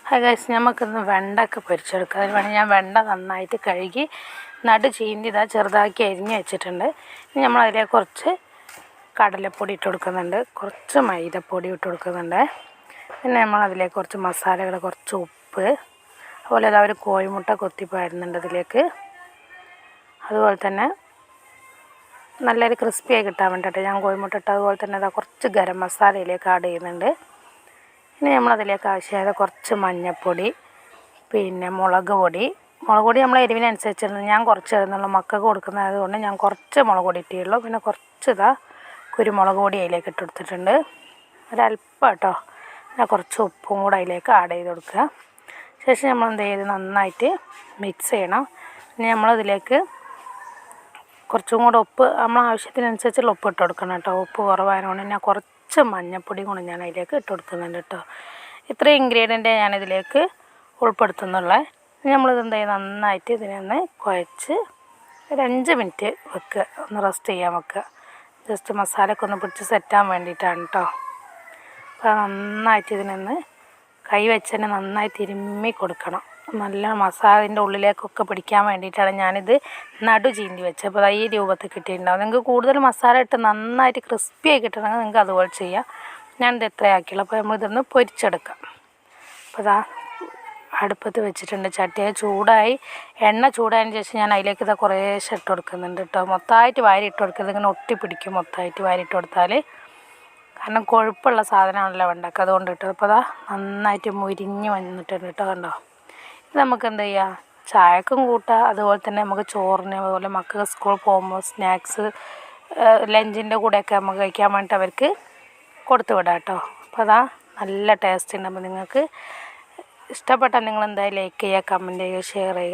Hi guys, നമുക്കിന്ന് വെണ്ടയ്ക്ക പൊരിച്ചെടുക്കാം. അതിന് വേണ്ടി ഞാൻ വെണ്ട നന്നായിട്ട് കഴുകി നടു ചീന്തി ചെറുതാക്കി അരിഞ്ഞ് വെച്ചിട്ടുണ്ട്. ഇനി നമ്മളതിലേക്ക് കുറച്ച് കടലപ്പൊടി ഇട്ട് കൊടുക്കുന്നുണ്ട്, കുറച്ച് മൈദപ്പൊടി ഇട്ട് കൊടുക്കുന്നുണ്ട്. പിന്നെ നമ്മളതിലേക്ക് കുറച്ച് മസാലകൾ, കുറച്ച് ഉപ്പ്, അതുപോലെ ഒരു കോഴിമുട്ട കൊത്തിപ്പാരുന്നുണ്ട് അതിലേക്ക്. അതുപോലെ തന്നെ നല്ലൊരു ക്രിസ്പിയായി കിട്ടാൻ വേണ്ടിയിട്ട് ഞാൻ കോഴിമുട്ട ഇട്ട്, അതുപോലെ തന്നെ കുറച്ച് ഗരം മസാലയിലേക്ക് ആഡ് ചെയ്യുന്നുണ്ട്. ഇനി നമ്മളതിലേക്ക് ആവശ്യമായ കുറച്ച് മഞ്ഞൾപ്പൊടി, പിന്നെ മുളക് പൊടി നമ്മൾ എരിവിനനുസരിച്ചിരുന്നു. ഞാൻ കുറച്ച് ഇടുന്നുള്ളൂ, മക്കൾക്ക് കൊടുക്കുന്നത് കൊണ്ട് ഞാൻ കുറച്ച് മുളക് പൊടി ഇട്ടുള്ളൂ. പിന്നെ കുറച്ച് കുരുമുളക് പൊടി അതിലേക്ക് ഇട്ട് കൊടുത്തിട്ടുണ്ട്, ഒരല്പം കേട്ടോ. പിന്നെ കുറച്ച് ഉപ്പും കൂടെ അതിലേക്ക് ആഡ് ചെയ്ത് കൊടുക്കുക. ശേഷം നമ്മൾ എന്ത് ചെയ്ത് നന്നായിട്ട് മിക്സ് ചെയ്യണം. ഇനി നമ്മളതിലേക്ക് കുറച്ചും കൂടെ ഉപ്പ് നമ്മൾ ആവശ്യത്തിനനുസരിച്ചുള്ള ഉപ്പ് ഇട്ട് കൊടുക്കണം കേട്ടോ. ഉപ്പ് കുറവായതുകൊണ്ട് ഞാൻ കുറച്ച് മഞ്ഞൾപ്പൊടി കൂടെ ഞാൻ അതിലേക്ക് ഇട്ട് കൊടുക്കുന്നുണ്ട് കേട്ടോ. ഇത്രയും ഇൻഗ്രീഡിയൻ്റ് ഞാനിതിലേക്ക് ഉൾപ്പെടുത്തുന്നുള്ളത്. നമ്മളിത് എന്ത് ചെയ്യും, നന്നായിട്ട് ഇതിനൊന്ന് കുഴച്ച് ഒരു 5 മിനിറ്റ് വെക്കുക, ഒന്ന് റെസ്റ്റ് ചെയ്യാൻ വെക്കുക. ജസ്റ്റ് മസാലയൊക്കെ ഒന്ന് പിടിച്ച് സെറ്റാൻ വേണ്ടിയിട്ടാണ് കേട്ടോ. അപ്പോൾ നന്നായിട്ട് ഇതിനൊന്ന് കൈ വെച്ച് തന്നെ നന്നായി തിരുമ്മി കൊടുക്കണം. നല്ല മസാലൻ്റെ ഉള്ളിലേക്കൊക്കെ പിടിക്കാൻ വേണ്ടിയിട്ടാണ് ഞാനിത് നടു ചീന്തി വെച്ചത്. അപ്പോൾ ഈ രൂപത്തിൽ കിട്ടിയിട്ടുണ്ടാവും. നിങ്ങൾക്ക് കൂടുതൽ മസാല ഇട്ട് നന്നായിട്ട് ക്രിസ്പിയായി കിട്ടണമെങ്കിൽ നിങ്ങൾക്ക് അതുപോലെ ചെയ്യാം. ഞാനിത് എത്രയാക്കിയുള്ളൂ. അപ്പോൾ നമ്മളിതൊന്ന് പൊരിച്ചെടുക്കാം. അപ്പോൾ അടുപ്പത്ത് വെച്ചിട്ടുണ്ട്, ചട്ടിയെ ചൂടായി, എണ്ണ ചൂടായതിന് ശേഷം ഞാൻ അതിലേക്ക് കുറേശ്ശെ ഇട്ട് കൊടുക്കുന്നുണ്ട് കേട്ടോ. മൊത്തമായിട്ട് വാരി ഇട്ട് കൊടുക്കുന്നത്, ഇങ്ങനെ ഒട്ടിപ്പിടിക്കും മൊത്തമായിട്ട് വാരി ഇട്ട് കൊടുത്താൽ. കാരണം കൊഴുപ്പുള്ള സാധനമാണല്ലോ വെണ്ടയ്ക്ക, അതുകൊണ്ട് ഇട്ടത്. അപ്പോൾ നന്നായിട്ട് മുരിഞ്ഞ് വന്നിട്ടുണ്ട് കേട്ടോ. കണ്ടോ, ഇത് നമുക്ക് എന്ത് ചെയ്യാം, ചായക്കും കൂട്ടാം, അതുപോലെ തന്നെ നമുക്ക് ചോറിന്, അതുപോലെ മക്കൾക്ക് സ്കൂളിൽ പോകുമ്പോൾ സ്നാക്സ് ലഞ്ചിൻ്റെ കൂടെയൊക്കെ നമുക്ക് കഴിക്കാൻ വേണ്ടിയിട്ട് അവർക്ക് കൊടുത്തു വിടാം കേട്ടോ. അപ്പോൾ നല്ല ടേസ്റ്റ് ഉണ്ട്. അപ്പോൾ നിങ്ങൾക്ക് ഇഷ്ടപ്പെട്ടാൽ നിങ്ങൾ എന്തായാലും ലൈക്ക് ചെയ്യുക, കമൻറ്റ് ചെയ്യുക, ഷെയർ ചെയ്യുക.